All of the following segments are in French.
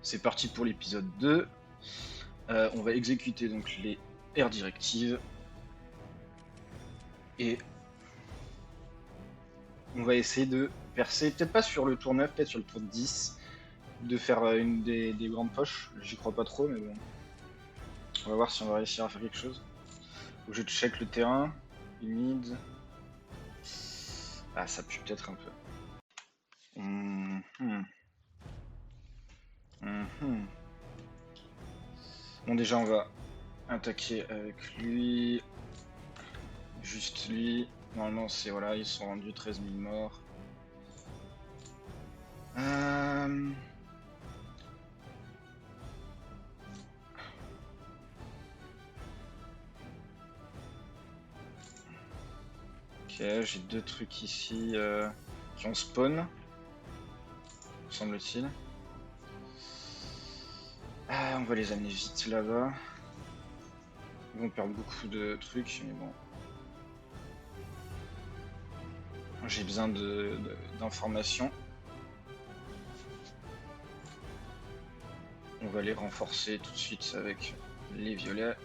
C'est parti pour l'épisode 2. On va exécuter donc les air directives. Et on va essayer de percer, peut-être pas sur le tour 9, peut-être sur le tour 10, de faire une des grandes poches. J'y crois pas trop, mais bon. On va voir si on va réussir à faire quelque chose. Faut que je check le terrain. Humide. Ah, ça pue peut-être un peu. Bon, déjà, on va attaquer avec lui. Juste lui. Normalement, c'est voilà, ils sont rendus 13 000 morts. Ok, j'ai deux trucs ici qui ont spawn, semble-t-il. On va les amener vite là-bas. Ils vont perdre beaucoup de trucs, mais bon. J'ai besoin d'informations. On va les renforcer tout de suite avec les violets.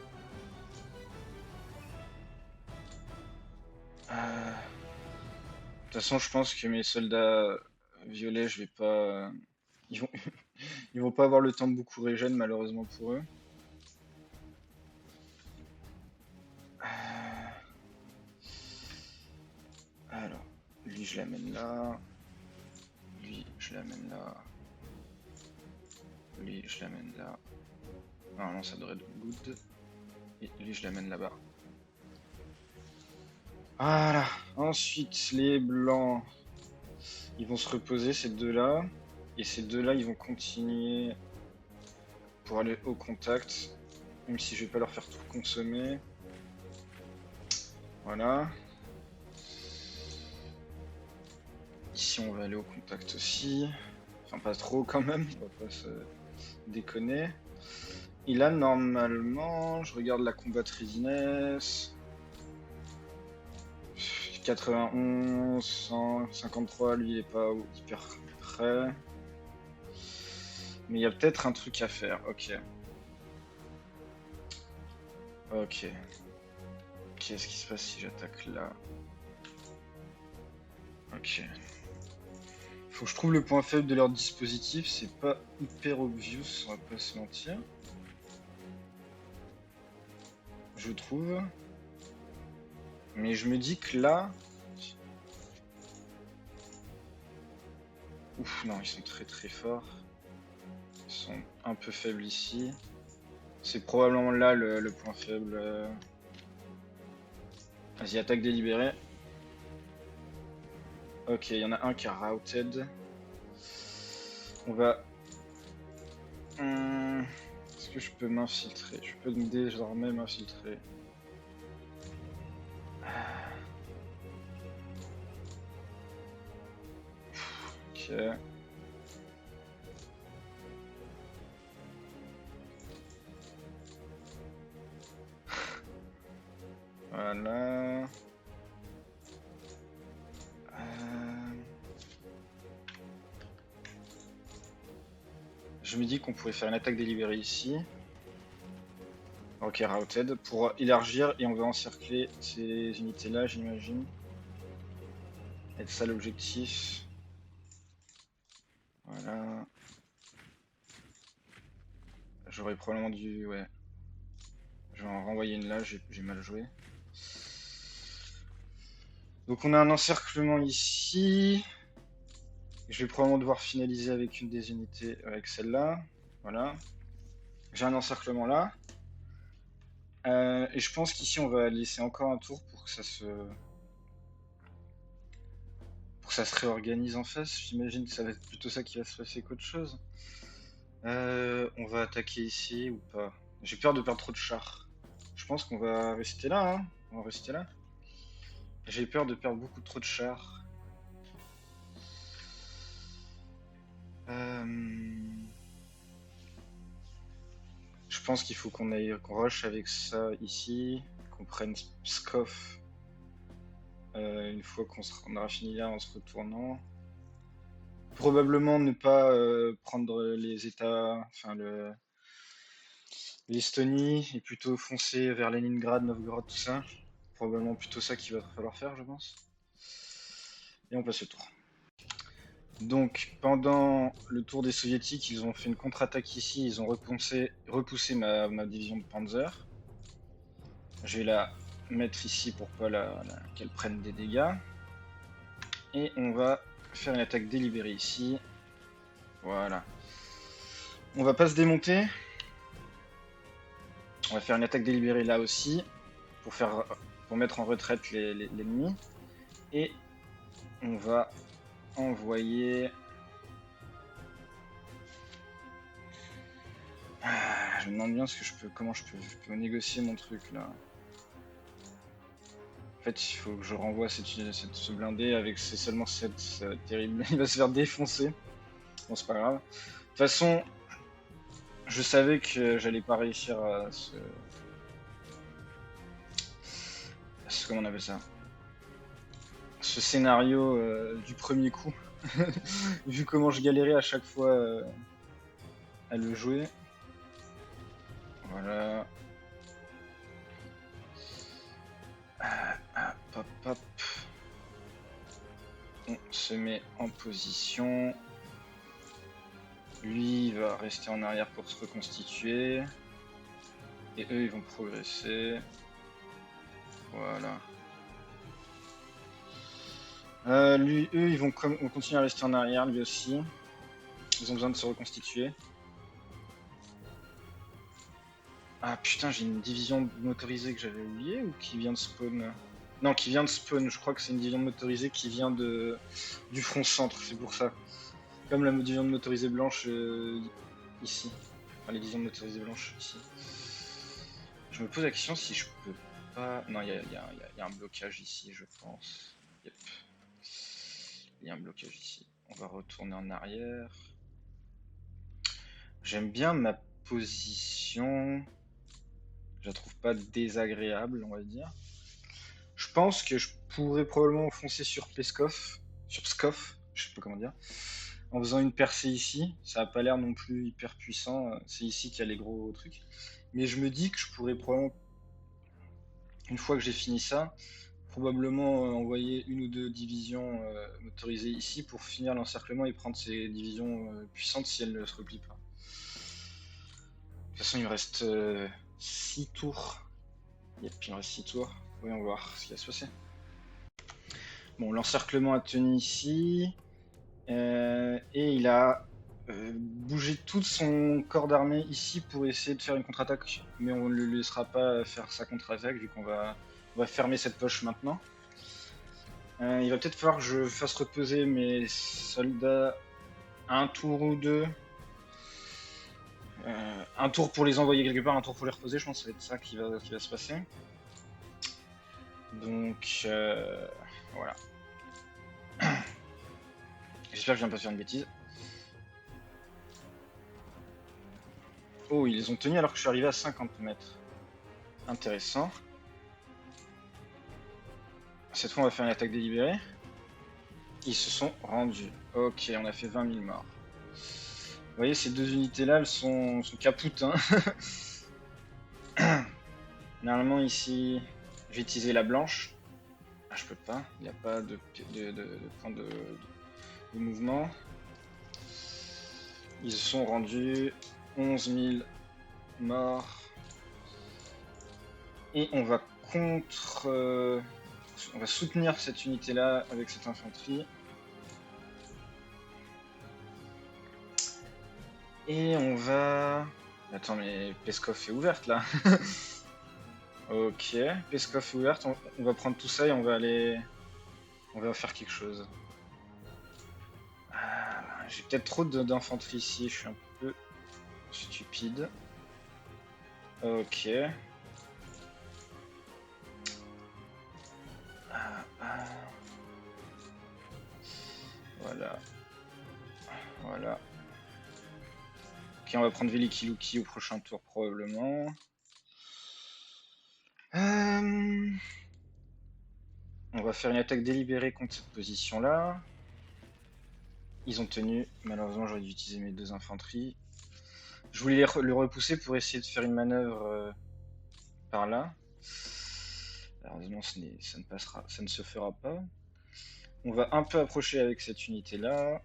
De toute façon, je pense que mes soldats violets, je vais pas. Ils vont, ils vont pas avoir le temps de beaucoup régène, malheureusement pour eux. Alors, lui, je l'amène là. Lui, je l'amène là. Lui, je l'amène là. Normalement, ça devrait être good. Et lui, je l'amène là-bas. Voilà. Ensuite, les blancs, ils vont se reposer, ces deux-là. Et ces deux-là, ils vont continuer pour aller au contact. Même si je vais pas leur faire tout consommer. Voilà. Ici, on va aller au contact aussi. Enfin, pas trop quand même. On va pas se déconner. Et là, normalement, je regarde la combat readiness. 91, 153, lui il est pas hyper prêt. Mais il y a peut-être un truc à faire, ok. Ok. Qu'est-ce qui se passe si j'attaque là? Ok. Faut que je trouve le point faible de leur dispositif, c'est pas hyper obvious, on va pas se mentir. Je trouve. Mais je me dis que là... Ouf, non, ils sont très très forts. Ils sont un peu faibles ici. C'est probablement là le point faible. Vas-y, attaque délibérée. Ok, il y en a un qui a routed. On va... Est-ce que je peux m'infiltrer? Je peux désormais m'infiltrer. Ok. Voilà. Je me dis qu'on pourrait faire une attaque délibérée ici. Ok, routed. Pour élargir et on va encercler ces unités-là, j'imagine. Et ça l'objectif. Voilà. J'aurais probablement dû... Ouais. Je vais en renvoyer une là, j'ai mal joué. Donc on a un encerclement ici. Je vais probablement devoir finaliser avec une des unités, avec celle-là. Voilà. J'ai un encerclement là. Et je pense qu'ici on va laisser encore un tour pour que ça se... réorganise en face. J'imagine que ça va être plutôt ça qui va se passer qu'autre chose. On va attaquer ici ou pas? J'ai peur de perdre trop de chars. Je pense qu'on va rester là, hein. On va rester là. J'ai peur de perdre beaucoup trop de chars. Je pense qu'il faut qu'on rush avec ça ici, qu'on prenne Pskov une fois qu'on aura fini là en se retournant. Probablement ne pas prendre les États, enfin l'Estonie, et plutôt foncer vers Leningrad, Novgorod, tout ça. Probablement plutôt ça qu'il va falloir faire, je pense. Et on passe le tour. Donc, pendant le tour des Soviétiques, ils ont fait une contre-attaque ici, ils ont repoussé ma division de Panzer. Je vais la mettre ici pour pas qu'elle prenne des dégâts. Et on va faire une attaque délibérée ici. Voilà. On va pas se démonter. On va faire une attaque délibérée là aussi pour mettre en retraite l'ennemi. Et on va envoyer. Je me demande bien comment je peux négocier mon truc là. En fait, il faut que je renvoie ce blindé avec seulement cette terrible. Il va se faire défoncer. Bon, c'est pas grave. De toute façon, je savais que j'allais pas réussir comment on appelle ça, ce scénario du premier coup. Vu comment je galérais à chaque fois à le jouer. Voilà. Hop, hop. On se met en position. Lui il va rester en arrière pour se reconstituer. Et eux ils vont progresser. Voilà. Eux ils vont continuer à rester en arrière, lui aussi. Ils ont besoin de se reconstituer. Ah putain, j'ai une division motorisée que j'avais oubliée ou qui vient de spawn? Non, qui vient de spawn, je crois que c'est une division motorisée qui vient du front centre, c'est pour ça. Comme la division motorisée blanche ici. Enfin, les divisions motorisées blanches ici. Je me pose la question si je peux pas... Non, il y a un blocage ici, je pense. Yep. Il y a un blocage ici. On va retourner en arrière. J'aime bien ma position. Je la trouve pas désagréable, on va dire. Je pense que je pourrais probablement foncer sur Peskov, sur Pskov, je sais pas comment dire, en faisant une percée ici. Ça a pas l'air non plus hyper puissant. C'est ici qu'il y a les gros trucs. Mais je me dis que je pourrais probablement, une fois que j'ai fini ça, probablement envoyer une ou deux divisions motorisées ici pour finir l'encerclement et prendre ces divisions puissantes si elles ne se replient pas. De toute façon, il me reste 6 tours. Yep, il me reste 6 tours. Voyons voir ce qui va se passer. Bon, l'encerclement a tenu ici. Et il a bougé tout son corps d'armée ici pour essayer de faire une contre-attaque. Mais on ne le laissera pas faire sa contre-attaque vu qu'on va fermer cette poche maintenant. Il va peut-être falloir que je fasse reposer mes soldats un tour ou deux. Un tour pour les envoyer quelque part, un tour pour les reposer, je pense que ça va être ça qui va se passer. Donc voilà. J'espère que je viens pas faire une bêtise. Oh, ils les ont tenus alors que je suis arrivé à 50 mètres. Intéressant. Cette fois, on va faire une attaque délibérée. Ils se sont rendus. Ok, on a fait 20 000 morts. Vous voyez, ces deux unités-là, elles sont capoutes. Hein. Normalement, ici, je vais utiliser la blanche. Ah, je peux pas. Il n'y a pas de point de mouvement. Ils se sont rendus. 11 000 morts. Et on va on va soutenir cette unité-là avec cette infanterie. Et on va... Attends, mais Peskov est ouverte là. Ok, Peskov est ouverte. On va prendre tout ça et on va aller... On va faire quelque chose. J'ai peut-être trop d'infanterie ici, je suis un peu stupide. Ok. Voilà. Voilà. Ok, on va prendre Veliki Luki au prochain tour probablement. On va faire une attaque délibérée contre cette position-là. Ils ont tenu. Malheureusement, j'aurais dû utiliser mes 2 infanteries. Je voulais le repousser pour essayer de faire une manœuvre par là. Malheureusement, ça ne se fera pas. On va un peu approcher avec cette unité-là.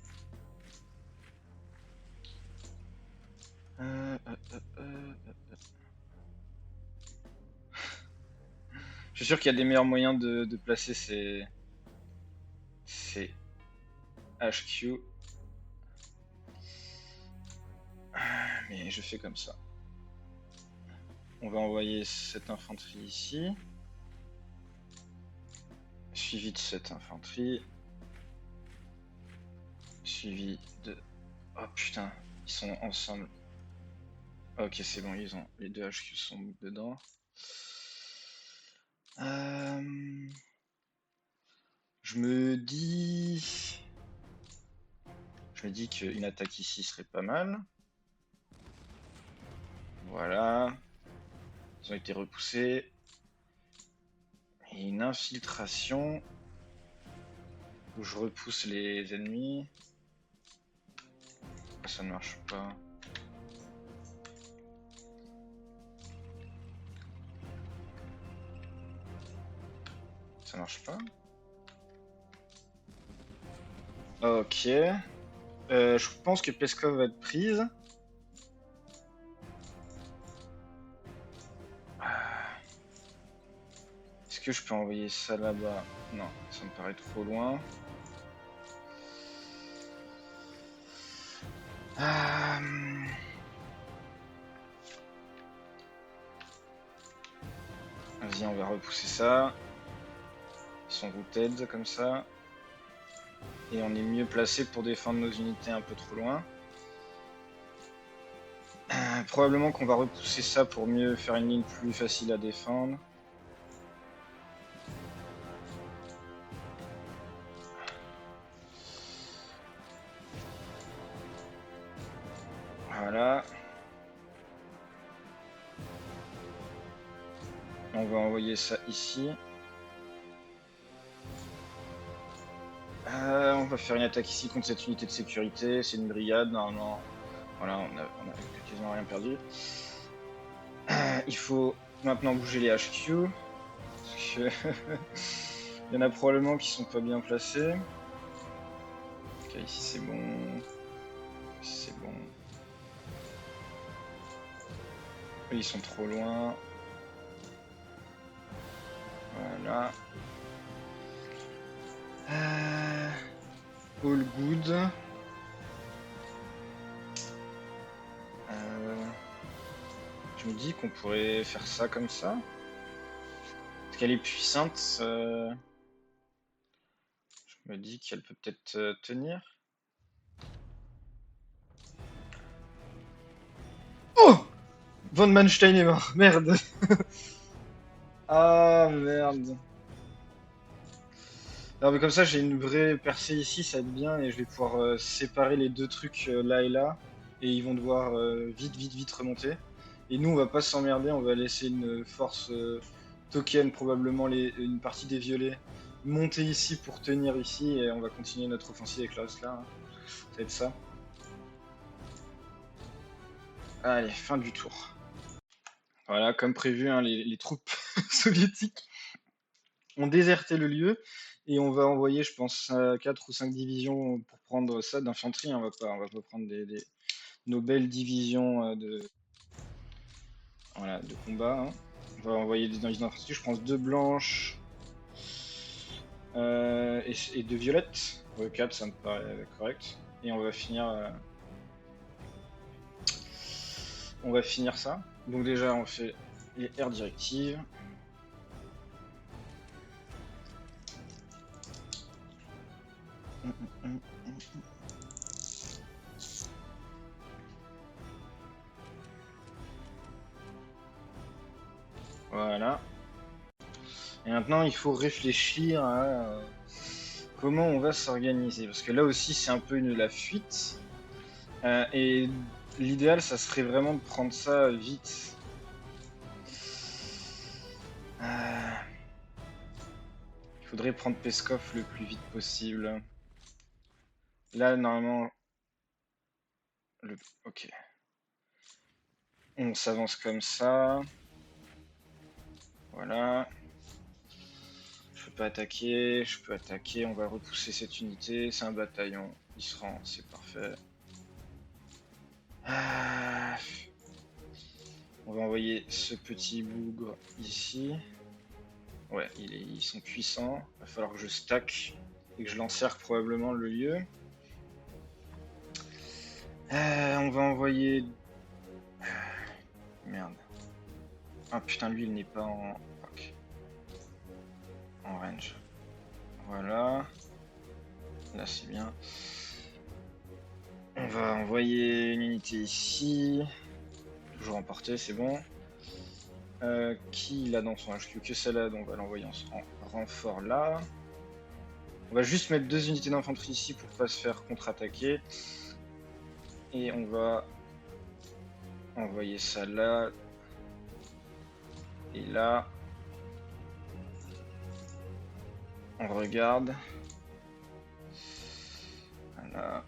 Je suis sûr qu'il y a des meilleurs moyens de placer ces HQ. Mais je fais comme ça. On va envoyer cette infanterie ici. Suivi de cette infanterie. Suivi de... Oh putain, ils sont ensemble. Ok, c'est bon, ils ont les 2 HQ sont dedans. Je me dis qu'une attaque ici serait pas mal. Voilà. Ils ont été repoussés. Et une infiltration où je repousse les ennemis. Ça ne marche pas. Ça marche pas. Ok. Je pense que Peskov va être prise. Est-ce que je peux envoyer ça là-bas? Non, ça me paraît trop loin. Vas-y, on va repousser ça. Ils sont routed comme ça. Et on est mieux placé pour défendre nos unités un peu trop loin. Probablement qu'on va repousser ça pour mieux faire une ligne plus facile à défendre. Voilà. On va envoyer ça ici. On va faire une attaque ici contre cette unité de sécurité. C'est une brigade, normalement. Voilà, on a quasiment rien perdu. Il faut maintenant bouger les HQ. Parce que il y en a probablement qui sont pas bien placés. Ok, ici c'est bon. Ici c'est bon. Eux, ils sont trop loin. Voilà. All good. Je me dis qu'on pourrait faire ça comme ça. Parce qu'elle est puissante. Je me dis qu'elle peut peut-être tenir. Oh! Von Manstein est mort. Merde. Ah merde. Non mais comme ça j'ai une vraie percée ici, ça va être bien et je vais pouvoir séparer les 2 trucs là et là. Et ils vont devoir vite remonter. Et nous on va pas s'emmerder, on va laisser une force token, probablement une partie des violets, monter ici pour tenir ici et on va continuer notre offensive avec le reste là. Hein. Ça va être ça. Allez, fin du tour. Voilà, comme prévu, hein, les troupes soviétiques ont déserté le lieu et on va envoyer, je pense, 4 ou 5 divisions pour prendre ça d'infanterie. Hein. On va pas prendre nos belles divisions de combat. Hein. On va envoyer des d'infanterie. Je pense 2 blanches et 2 violettes. 4, ça me paraît correct. Et on va finir ça. Donc déjà, on fait les air directives. Voilà. Et maintenant, il faut réfléchir à comment on va s'organiser. Parce que là aussi, c'est un peu la fuite. Et l'idéal, ça serait vraiment de prendre ça vite. Il faudrait prendre Peskov le plus vite possible. Là, normalement, ok. On s'avance comme ça. Voilà. Je peux pas attaquer, je peux attaquer. On va repousser cette unité. C'est un bataillon. Il se rend, c'est parfait. Ah. On va envoyer ce petit bougre ici. Ouais, ils sont puissants. Il va falloir que je stack et que je l'encercle probablement le lieu. On va envoyer... Merde. Ah putain, lui il n'est pas en... Ok. En range. Voilà. Là c'est bien. On va envoyer une unité ici. Toujours emporté, c'est bon. Qui il a dans son HQ? Que celle-là, donc on va l'envoyer en renfort là. On va juste mettre 2 unités d'infanterie ici pour pas se faire contre-attaquer. Et on va envoyer ça là. Et là. On regarde. Voilà.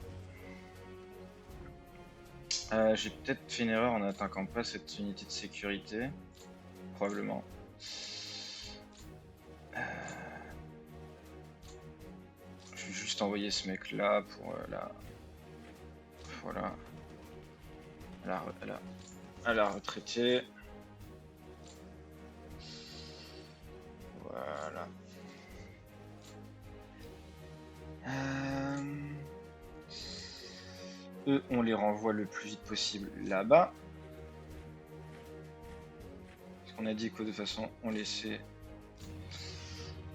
J'ai peut-être fait une erreur en n'attaquant pas cette unité de sécurité. Probablement. Je vais juste envoyer ce mec là pour la... Voilà. À la retraiter. Voilà. Eux, on les renvoie le plus vite possible là-bas. Parce qu'on a dit que de toute façon, on laissait...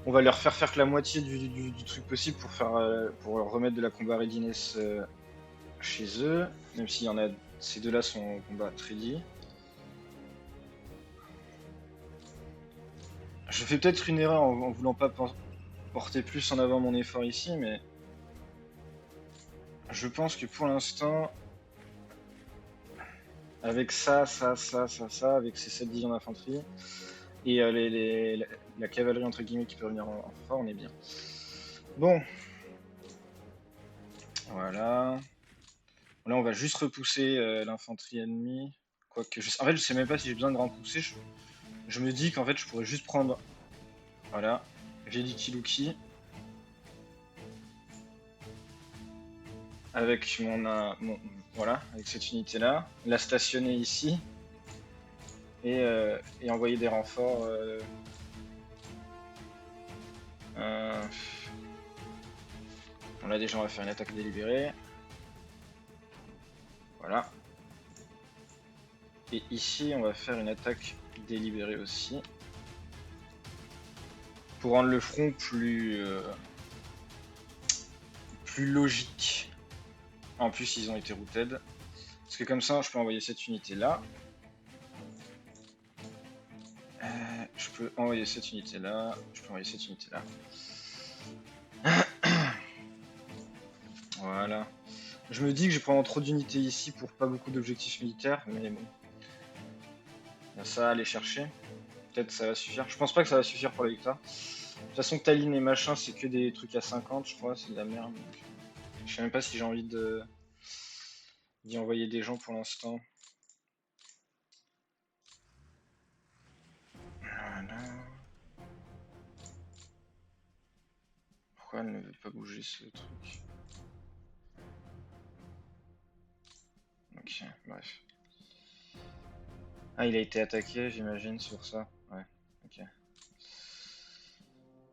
On va leur faire que la moitié du truc possible pour leur remettre de la combat readiness chez eux. Même s'il y en a... Ces deux-là sont en combat ready. Je fais peut-être une erreur en voulant pas porter plus en avant mon effort ici, mais... Je pense que pour l'instant... Avec ça, avec ces 7 divisions d'infanterie, et la cavalerie entre guillemets qui peut venir en fort, on est bien. Bon. Voilà. Là, on va juste repousser l'infanterie ennemie. Quoique, en fait, je sais même pas si j'ai besoin de repousser. Je me dis qu'en fait, je pourrais juste prendre... Voilà. Veliki Luki. Avec voilà, avec cette unité-là. La stationner ici. Et envoyer des renforts... Bon, là, déjà, on va faire une attaque délibérée. Voilà. Et ici, on va faire une attaque délibérée aussi. Pour rendre le front plus logique. En plus, ils ont été routed. Parce que comme ça, je peux envoyer cette unité là. Je peux envoyer cette unité là. Je peux envoyer cette unité là. Voilà. Je me dis que je prends trop d'unités ici pour pas beaucoup d'objectifs militaires, mais bon. Ça, aller chercher. Peut-être ça va suffire. Je pense pas que ça va suffire pour la victoire. De toute façon, Tallinn et machin, c'est que des trucs à 50, je crois, c'est de la merde. Donc... Je sais même pas si j'ai envie d'y envoyer des gens pour l'instant. Voilà. Pourquoi elle ne veut pas bouger ce truc? Ok, bref. Ah, il a été attaqué, j'imagine, sur ça. Ouais, ok.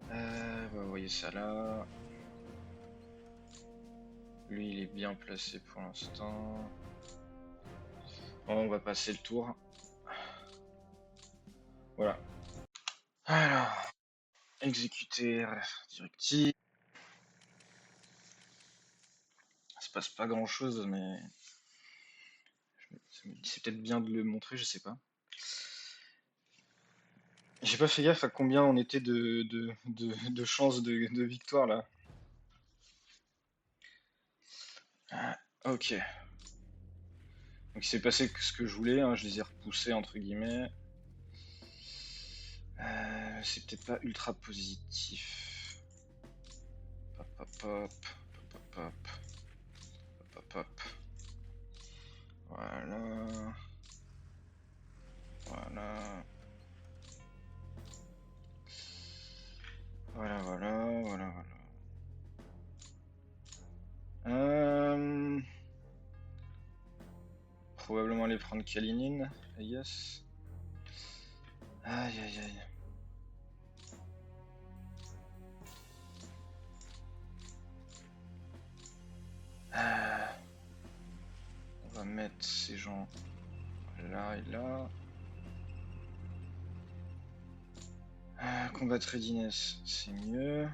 On va envoyer ça là. Lui, il est bien placé pour l'instant. Bon, on va passer le tour. Voilà. Alors, exécuter directive. Ça se passe pas grand chose, mais c'est peut-être bien de le montrer, je sais pas. J'ai pas fait gaffe à combien on était de chances de victoire là. Ah, ok. Donc il s'est passé ce que je voulais, hein, je les ai repoussés entre guillemets. C'est peut-être pas ultra positif. Hop, hop, hop, hop, hop, hop. hop. Voilà. Voilà. Voilà, voilà, voilà, voilà. Probablement aller prendre Kalinin, I guess. Aïe aïe aïe. On va mettre ces gens là et là. Combat readiness, c'est mieux.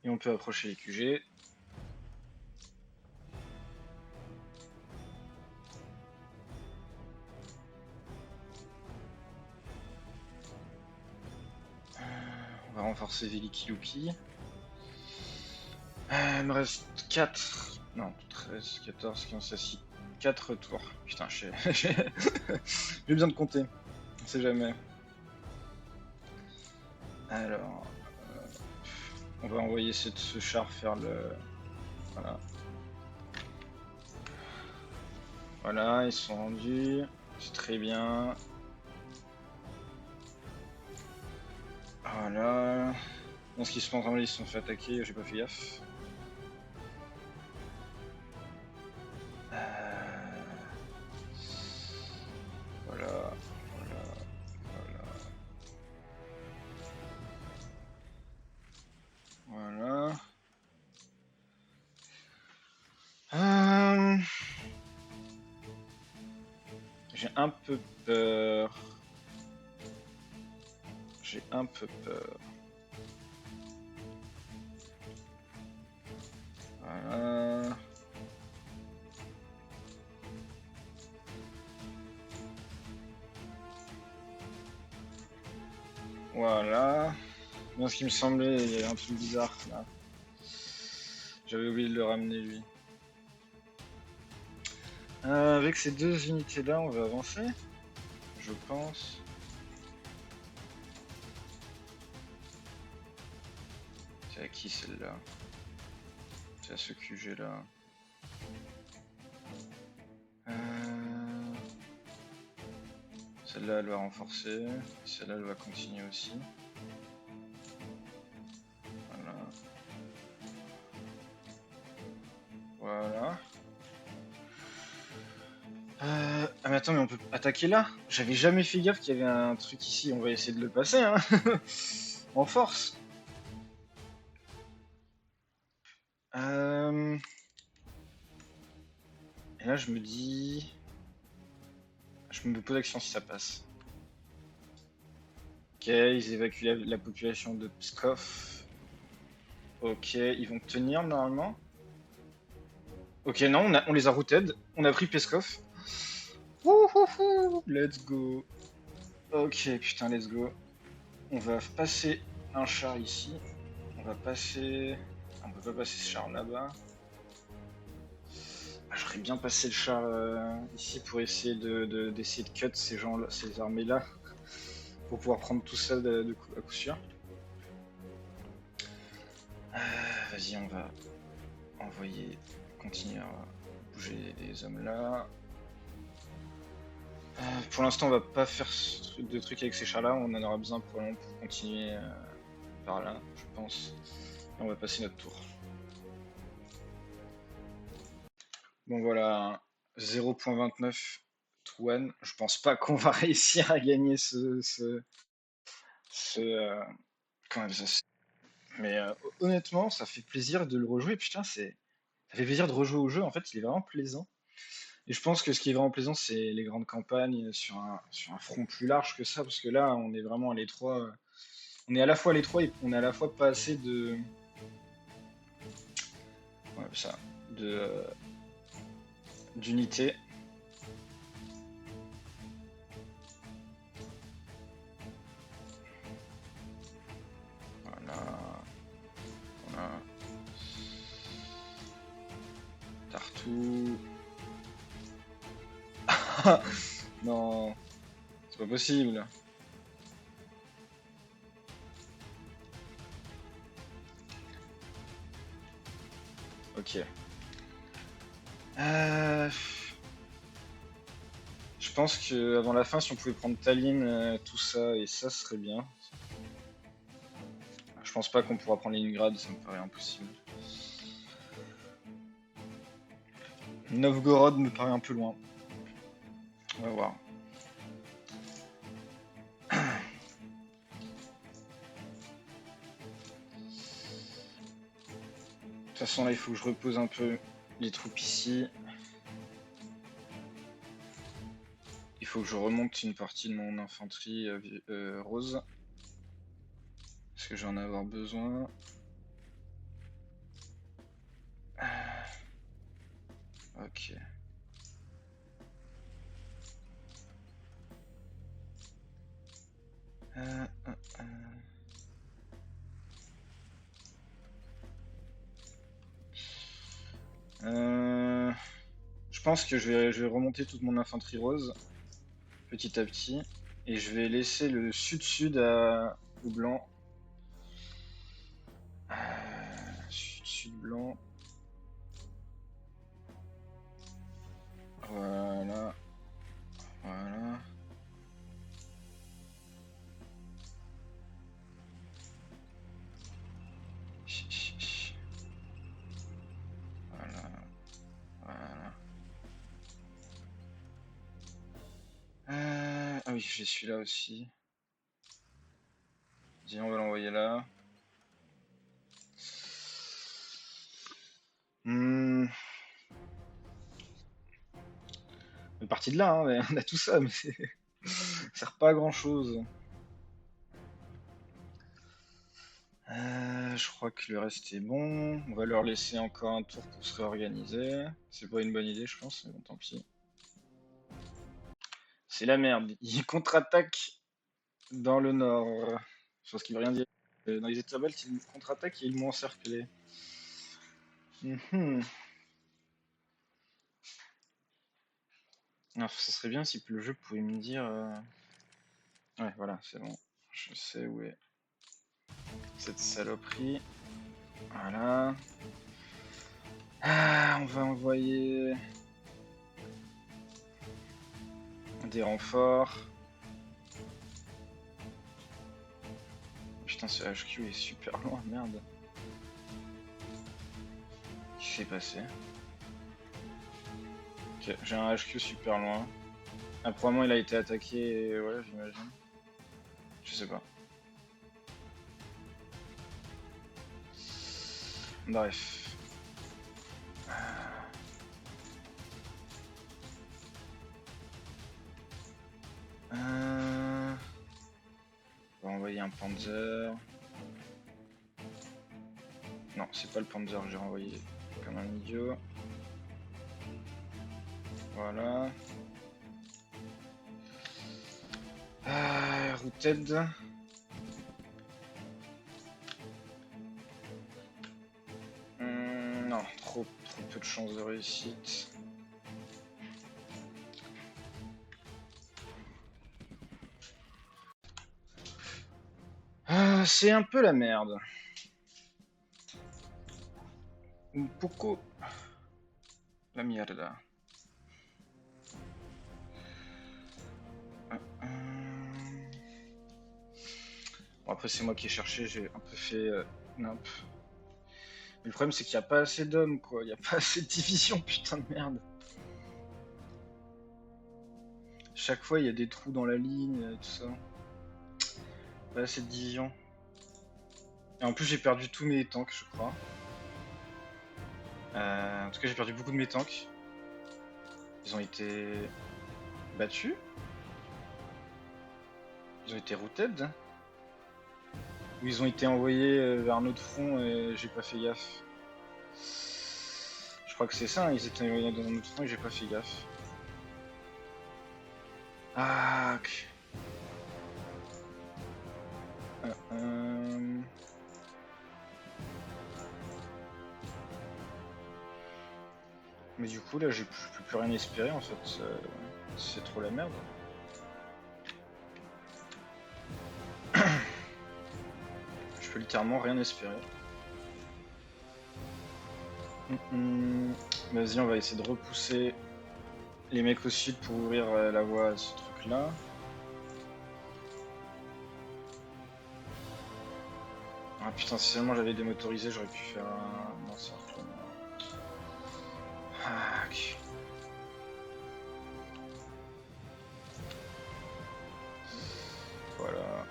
Et on peut approcher les QG. On va renforcer Veliki Luki. Il me reste 4. Non, 13, 14, 15, 16, 4 tours. Putain, j'ai besoin de compter. On sait jamais. Alors. On va envoyer ce char faire le. Voilà. Voilà, ils sont rendus. C'est très bien. Voilà. Dans ce qui se passe, ils se sont fait attaquer, j'ai pas fait gaffe. Voilà, voilà, voilà. Voilà. J'ai un peu peur. J'ai un peu peur. Voilà. Voilà. Bien ce qui me semblait, il y avait un truc bizarre là. J'avais oublié de le ramener lui. Avec ces deux unités là, on va avancer. Je pense. C'est à qui celle-là? C'est à ce QG là. Celle-là elle va renforcer. Celle-là elle va continuer aussi. Voilà. Voilà. Ah mais attends, mais on peut attaquer là? J'avais jamais fait gaffe qu'il y avait un truc ici, on va essayer de le passer hein. En force. Et là je me dis... Je me pose la question si ça passe. Ok, ils évacuent la population de Pskov. Ok, ils vont tenir normalement. Ok, non, on les a routed. On a pris Peskov. Wouhouhou, let's go. Ok, putain, let's go. On va passer un char ici. On va passer... On peut pas passer ce char là-bas. Ah, j'aurais bien passé le char ici pour essayer d'essayer de cut ces gens-là, ces armées-là. Pour pouvoir prendre tout ça à coup sûr. Vas-y, on va envoyer... Continuer à bouger les hommes là. Pour l'instant, on va pas faire de trucs avec ces chars-là. On en aura besoin pour continuer par là, je pense. Et on va passer notre tour. Bon voilà, 0.29 to 1. Je pense pas qu'on va réussir à gagner comment on appelle ça. Mais honnêtement, ça fait plaisir de le rejouer. Putain, ça fait plaisir de rejouer au jeu. En fait, il est vraiment plaisant. Et je pense que ce qui est vraiment plaisant, c'est les grandes campagnes sur un front plus large que ça, parce que là, on est vraiment à l'étroit. On est à la fois à l'étroit et on est à la fois pas assez de... Ouais, ça. D'unité. Voilà. Voilà. Tartou. Non. C'est pas possible. Euh, Je pense que avant la fin, si on pouvait prendre Tallinn, tout ça, et ça serait bien. Je pense pas qu'on pourra prendre Leningrad, ça me paraît impossible. Novgorod me paraît un peu loin. On va voir. De toute façon, là, il faut que je repose un peu les troupes ici. Il faut que je remonte une partie de mon infanterie rose. Parce que je vais en avoir besoin. Ok. Euh, euh, euh. Je pense que je vais remonter toute mon infanterie rose petit à petit et je vais laisser le sud-sud au blanc. Sud-sud blanc. Voilà. Voilà. Voilà. Voilà. Ah oui, j'ai celui-là aussi. Dis, on va l'envoyer là. Hmm. On est parti de là, hein, mais on a tout ça, mais ça sert pas à grand chose. Je crois que le reste est bon. On va leur laisser encore un tour pour se réorganiser. C'est pas une bonne idée, je pense, mais bon, tant pis. C'est la merde. Ils contre-attaquent dans le nord. Je pense qu'il veut rien dire. Dans les États baltes, ils contre-attaquent et ils m'ont encerclé. Mhm. Alors, ce serait bien si le jeu pouvait me dire. Ouais, voilà, c'est bon. Je sais où est cette saloperie. Voilà. Ah, on va envoyer des renforts. Putain, ce HQ est super loin, merde. Qu'est-ce qui s'est passé? Ok, j'ai un HQ super loin. Ah, probablement il a été attaqué, ouais, j'imagine. Je sais pas. Bref. On va envoyer un Panzer. Non, c'est pas le Panzer que j'ai renvoyé comme un idiot. Voilà. Routed. Non, trop peu de chances de réussite. C'est un peu la merde. Un poco la mierda. Bon, après, c'est moi qui ai cherché, j'ai un peu fait nimp. Mais le problème, c'est qu'il n'y a pas assez d'hommes, quoi. Il n'y a pas assez de divisions, putain de merde. Chaque fois, il y a des trous dans la ligne, tout ça. Pas assez de divisions. Et en plus, j'ai perdu tous mes tanks, je crois. En tout cas, j'ai perdu beaucoup de mes tanks. Ils ont été battus. Ils ont été routed. Ou ils ont été envoyés vers un autre front et j'ai pas fait gaffe. Je crois que c'est ça, hein, ils étaient envoyés dans un autre front et j'ai pas fait gaffe. Ah, ok. Mais du coup, là, je peux plus rien espérer en fait. C'est trop la merde. Je peux littéralement rien espérer. Vas-y, on va essayer de repousser les mecs au sud pour ouvrir la voie à ce truc-là. Ah putain, si seulement j'avais démotorisé, j'aurais pu faire un encerclement. Ah, ok. Voilà.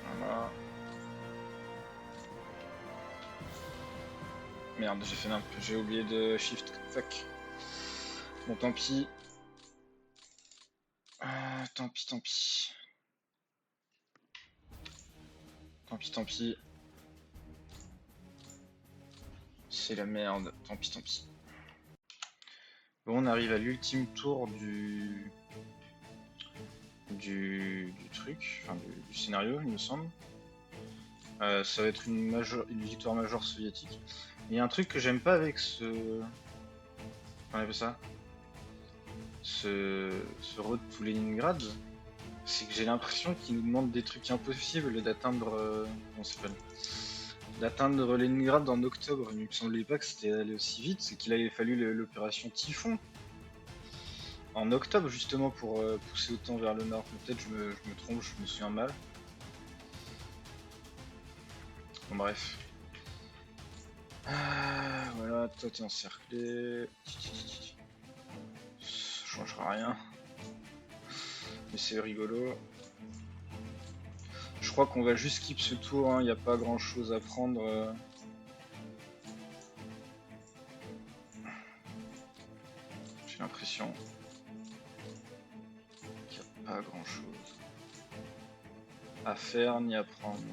Voilà. Merde, j'ai fait j'ai oublié de shift. Fuck. Bon, tant pis. Tant pis, tant pis. Tant pis, tant pis. C'est la merde. Tant pis, tant pis. Bon, on arrive à l'ultime tour du truc, enfin du scénario, il me semble. Ça va être une victoire majeure soviétique. Il y a un truc que j'aime pas avec ce... Comment on appelle ça, ce road to Leningrad, c'est que j'ai l'impression qu'il nous demande des trucs impossibles d'atteindre... comment ça s'appelle, d'atteindre Leningrad en octobre. Il me semblait pas que c'était allé aussi vite, c'est qu'il avait fallu l'opération Typhon en octobre justement pour pousser autant vers le nord. Peut-être je me trompe, je me souviens mal. Bon bref. Voilà, toi t'es encerclé. Ça changera rien. Mais c'est rigolo. Je crois qu'on va juste skip ce tour, il n'y a pas grand chose à prendre. J'ai l'impression qu'il n'y a pas grand chose à faire ni à prendre.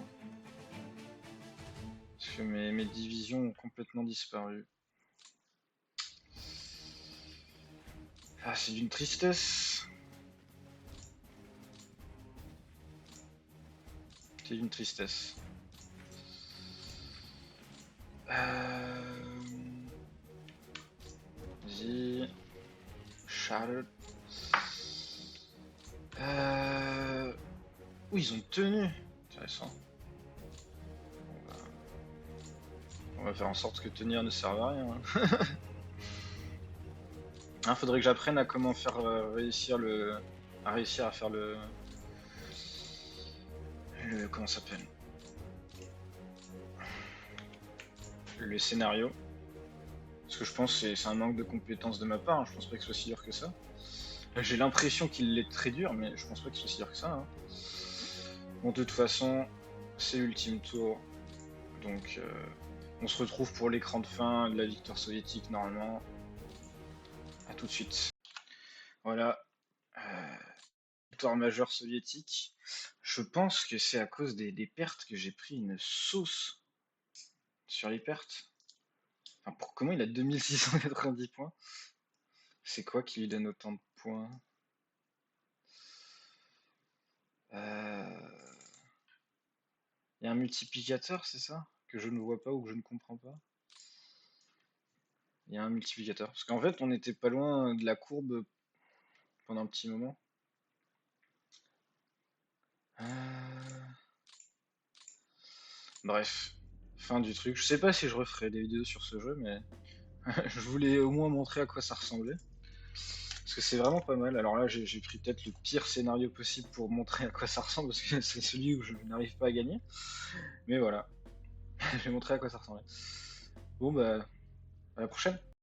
Parce que mes divisions ont complètement disparu. Ah, c'est d'une tristesse. C'est d'une tristesse. Vas-y. Charlotte. Oui, ils ont tenu. Intéressant. On va faire en sorte que tenir ne serve à rien. Hein, faudrait que j'apprenne à comment faire réussir à faire le comment ça s'appelle, le scénario. Parce que je pense que c'est un manque de compétences de ma part, hein. Je pense pas que ce soit si dur que ça. J'ai l'impression qu'il est très dur, mais je pense pas que ce soit si dur que ça, hein. Bon, de toute façon, c'est l'ultime tour. Donc on se retrouve pour l'écran de fin de la victoire soviétique normalement. A tout de suite. Voilà. Victoire majeure soviétique. Je pense que c'est à cause des pertes que j'ai pris une sauce sur les pertes. Enfin, comment il a 2690 points? C'est quoi qui lui donne autant de points? Il y a un multiplicateur, c'est ça? Que je ne vois pas ou que je ne comprends pas? Il y a un multiplicateur. Parce qu'en fait, on n'était pas loin de la courbe pendant un petit moment. Bref, fin du truc. Je sais pas si je referai des vidéos sur ce jeu, mais je voulais au moins montrer à quoi ça ressemblait. Parce que c'est vraiment pas mal. Alors là, j'ai pris peut-être le pire scénario possible pour montrer à quoi ça ressemble, parce que c'est celui où je n'arrive pas à gagner. Mais voilà, j'ai montré à quoi ça ressemblait. Bon bah, à la prochaine.